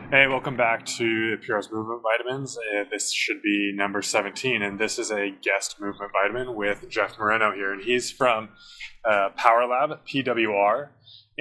Hey, welcome back to Pure's Movement Vitamins. This should be number 17, and this is a guest movement vitamin with Jeff Moreno here, and he's from Power Lab, PWR,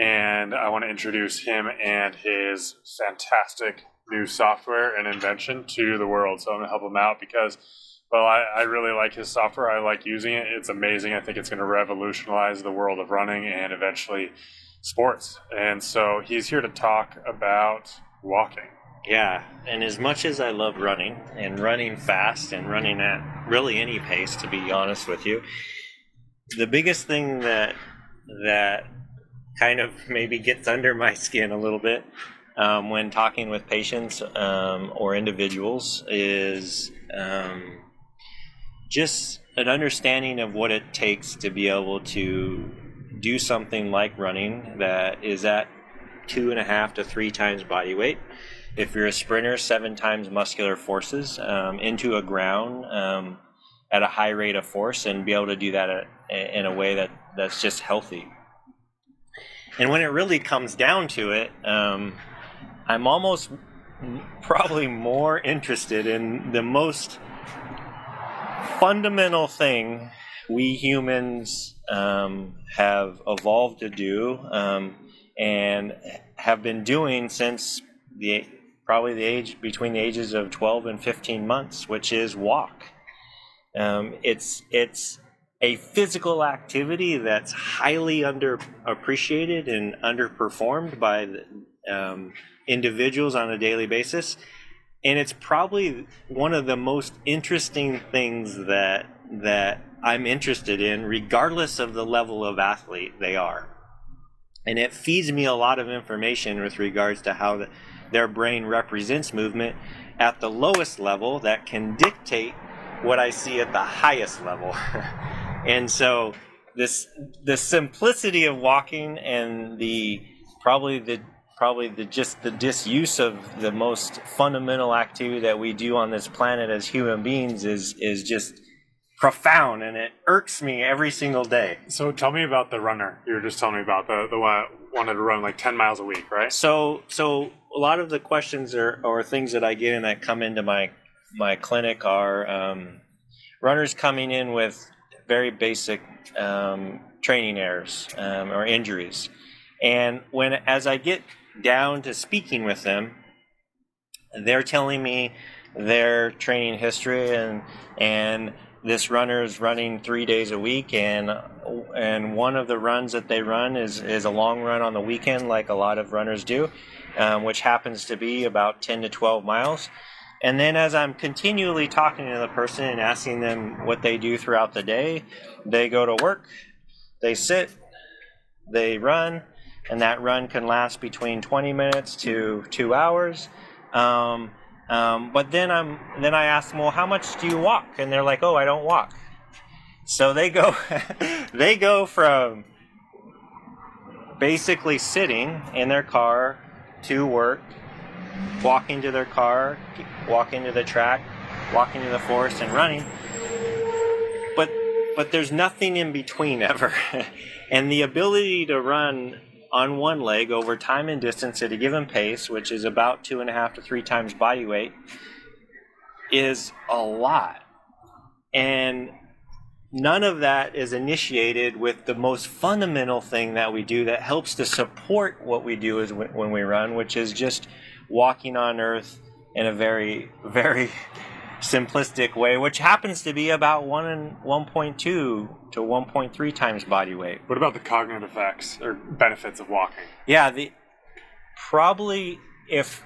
and I want to introduce him and his fantastic new software and invention to the world. So I'm going to help him out because, well, I really like his software. I like using it. It's amazing. I think it's going to revolutionize the world of running and eventually sports. And so he's here to talk about walking. Yeah, and as much as I love running and running fast and running at really any pace, to be honest with you, the biggest thing that kind of maybe gets under my skin a little bit when talking with patients or individuals is just an understanding of what it takes to be able to do something like running that is at 2.5 to 3 times body weight. If you're a sprinter, 7 times muscular forces into a ground at a high rate of force, and be able to do that in a way that's just healthy. And when it really comes down to it, I'm almost probably more interested in the most fundamental thing we humans have evolved to do and have been doing since probably the age between the ages of 12 and 15 months, which is walk. It's a physical activity that's highly underappreciated and underperformed by individuals on a daily basis, and it's probably one of the most interesting things that I'm interested in, regardless of the level of athlete they are. And it feeds me a lot of information with regards to how their brain represents movement at the lowest level that can dictate what I see at the highest level. And so the simplicity of walking and the disuse of the most fundamental activity that we do on this planet as human beings is just profound, and it irks me every single day. So tell me about the runner you were just telling me about, the one that wanted to run like 10 miles a week, right? So a lot of the questions or things that I get and that come into my clinic are runners coming in with very basic training errors or injuries. And as I get down to speaking with them, they're telling me their training history and this runner is running 3 days a week, and one of the runs that they run is a long run on the weekend, like a lot of runners do, which happens to be about 10 to 12 miles. And then as I'm continually talking to the person and asking them what they do throughout the day, they go to work, they sit, they run, and that run can last between 20 minutes to 2 hours. But then I ask them, well, how much do you walk? And they're like, oh, I don't walk. So they go from basically sitting in their car to work, walking to their car, walking to the track, walking to the forest, and running. But there's nothing in between ever. And the ability to run on one leg over time and distance at a given pace, which is about 2.5 to 3 times body weight, is a lot. And none of that is initiated with the most fundamental thing that we do that helps to support what we do is when we run, which is just walking on earth in a very, very simplistic way, which happens to be about 1.2 to 1.3 times body weight. What about the cognitive effects or benefits of walking? Yeah, probably if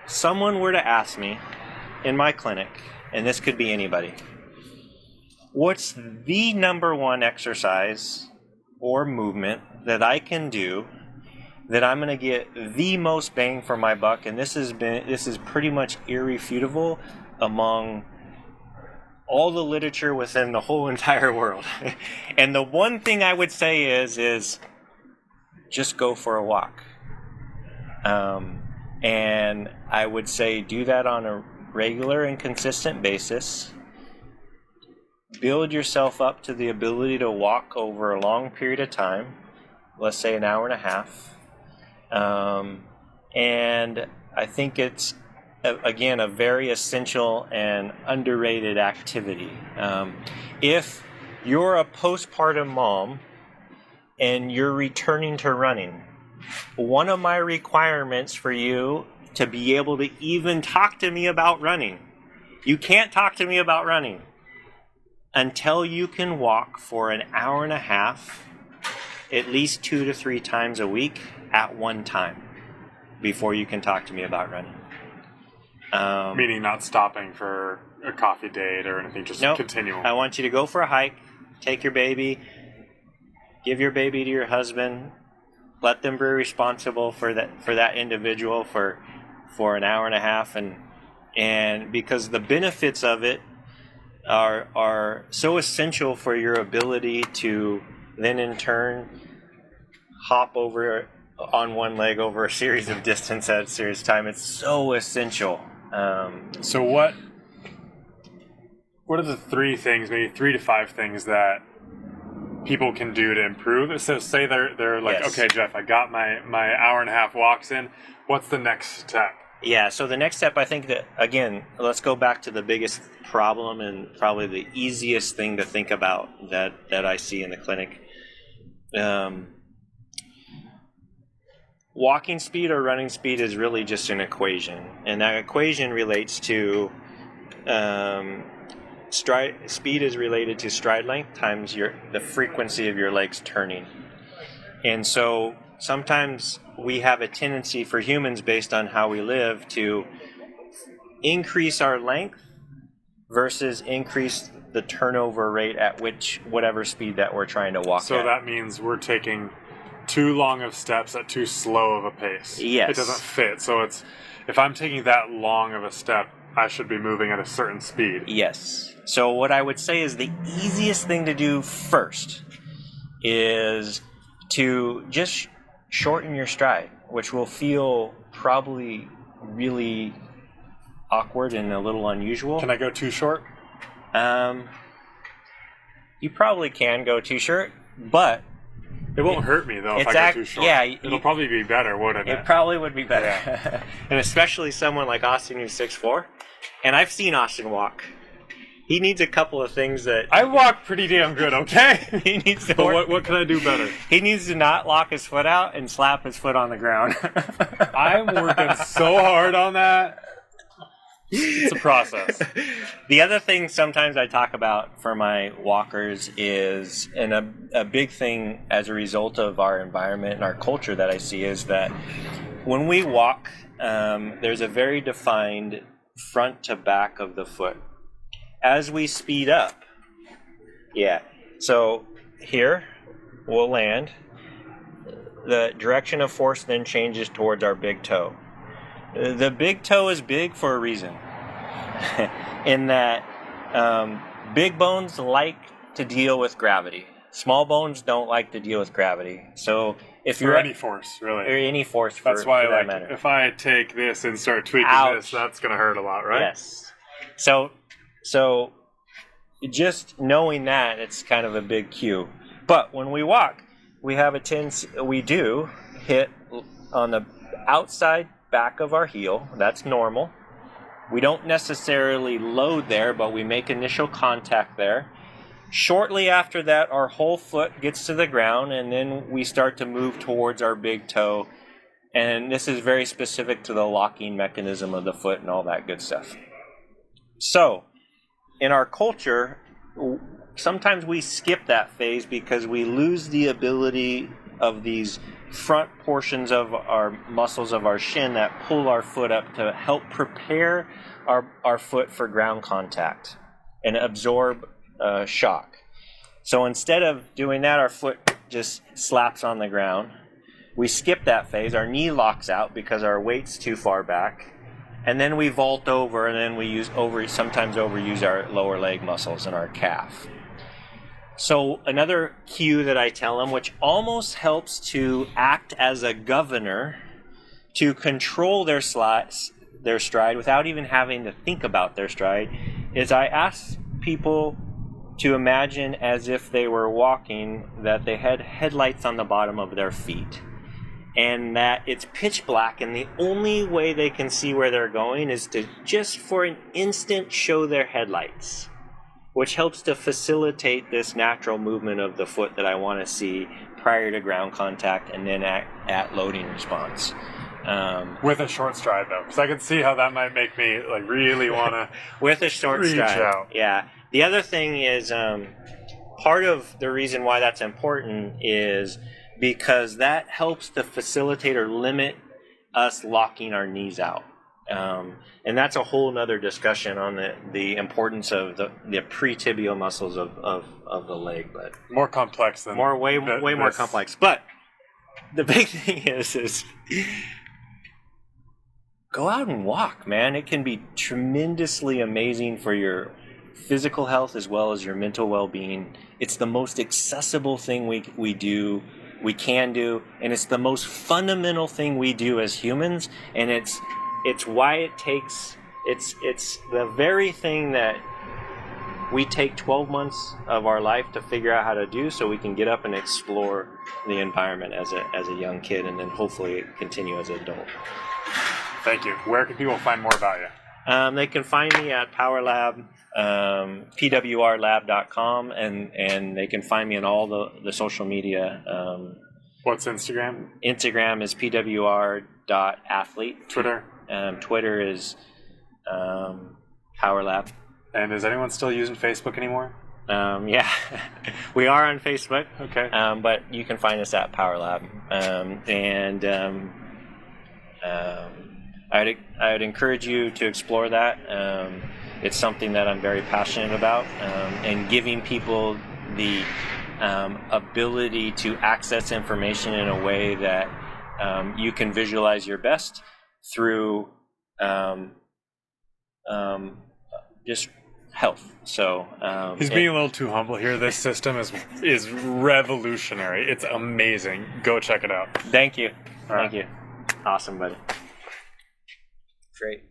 someone were to ask me in my clinic, and this could be anybody, what's the number one exercise or movement that I can do that I'm going to get the most bang for my buck, and this is pretty much irrefutable among all the literature within the whole entire world. And the one thing I would say is just go for a walk. And I would say do that on a regular and consistent basis. Build yourself up to the ability to walk over a long period of time, let's say an hour and a half. And I think it's, again, a very essential and underrated activity. If you're a postpartum mom and you're returning to running, one of my requirements for you to be able to even talk to me about running, you can't talk to me about running until you can walk for an hour and a half, at least 2 to 3 times a week at one time, before you can talk to me about running. Meaning not stopping for a coffee date or anything, just continual. I want you to go for a hike, take your baby, give your baby to your husband, let them be responsible for that individual for an hour and a half, and because the benefits of it are so essential for your ability to then in turn hop over on one leg over a series of distance at a serious time. It's so essential. So what are the 3 things, maybe 3 to 5 things that people can do to improve? So say they're like, Yes. okay, Jeff, I got my hour and a half walks in. What's the next step? Yeah, so the next step, I think that, again, let's go back to the biggest problem and probably the easiest thing to think about that I see in the clinic. Walking speed or running speed is really just an equation, and that equation relates to stride. Speed is related to stride length times the frequency of your legs turning. And so sometimes we have a tendency for humans, based on how we live, to increase our length versus increase the turnover rate at whatever speed that we're trying to walk at. So that means we're taking too long of steps at too slow of a pace. Yes. It doesn't fit. So if I'm taking that long of a step, I should be moving at a certain speed. Yes. So what I would say is the easiest thing to do first is to just shorten your stride, which will feel probably really awkward and a little unusual. Can I go too short? You probably can go too short, but it won't hurt me though if I go too short. Yeah, it'll probably be better, wouldn't it? It probably would be better. Yeah. And especially someone like Austin who's 6'4", and I've seen Austin walk. He needs a couple of things that I walk pretty damn good, okay? he needs to. But what can I do better? He needs to not lock his foot out and slap his foot on the ground. I'm working so hard on that. It's a process. The other thing sometimes I talk about for my walkers is, and a big thing as a result of our environment and our culture that I see, is that when we walk, there's a very defined front to back of the foot. As we speed up, so here we'll land. The direction of force then changes towards our big toe. The big toe is big for a reason, in that big bones like to deal with gravity. Small bones don't like to deal with gravity. So if you're any force, really, or any force, that's why for that matter. If I take this and start tweaking this, that's going to hurt a lot, right? Yes. So just knowing that, it's kind of a big cue. But when we walk, we do hit on the outside back of our heel. That's normal. We don't necessarily load there, but we make initial contact there. Shortly after that, our whole foot gets to the ground, and then we start to move towards our big toe. And this is very specific to the locking mechanism of the foot and all that good stuff. So, in our culture, sometimes we skip that phase because we lose the ability of these front portions of our muscles of our shin that pull our foot up to help prepare our foot for ground contact and absorb shock. So instead of doing that, our foot just slaps on the ground. We skip that phase. Our knee locks out because our weight's too far back. And then we vault over, and then we sometimes overuse our lower leg muscles and our calf. So another cue that I tell them, which almost helps to act as a governor to control their stride without even having to think about their stride, is I ask people to imagine as if they were walking that they had headlights on the bottom of their feet. and that it's pitch black, and the only way they can see where they're going is to just for an instant show their headlights, which helps to facilitate this natural movement of the foot that I want to see prior to ground contact and then at loading response. With a short stride, though, because I can see how that might make me like really want to with a short reach stride. out. Yeah. The other thing is part of the reason why that's important is because that helps to facilitate or limit us locking our knees out. And that's a whole nother discussion on the importance of the pre-tibial muscles of the leg, but More complex than way more complex. But the big thing is go out and walk, man. It can be tremendously amazing for your physical health as well as your mental well-being. It's the most accessible thing we can do, and it's the most fundamental thing we do as humans, and it's why it takes it's the very thing that we take 12 months of our life to figure out how to do, so we can get up and explore the environment as a young kid, and then hopefully continue as an adult. Thank you. Where can people find more about you? They can find me at PowerLab, pwrlab.com, and they can find me on all the social media. What's Instagram? Instagram is pwr.athlete. Twitter? Twitter is PowerLab. And is anyone still using Facebook anymore? Yeah, we are on Facebook. Okay. But you can find us at PowerLab. I'd encourage you to explore that. It's something that I'm very passionate about, and giving people the ability to access information in a way that you can visualize your best through just health. So he's being a little too humble here. This system is revolutionary. It's amazing. Go check it out. Thank you. All right. Thank you. Awesome, buddy. Great.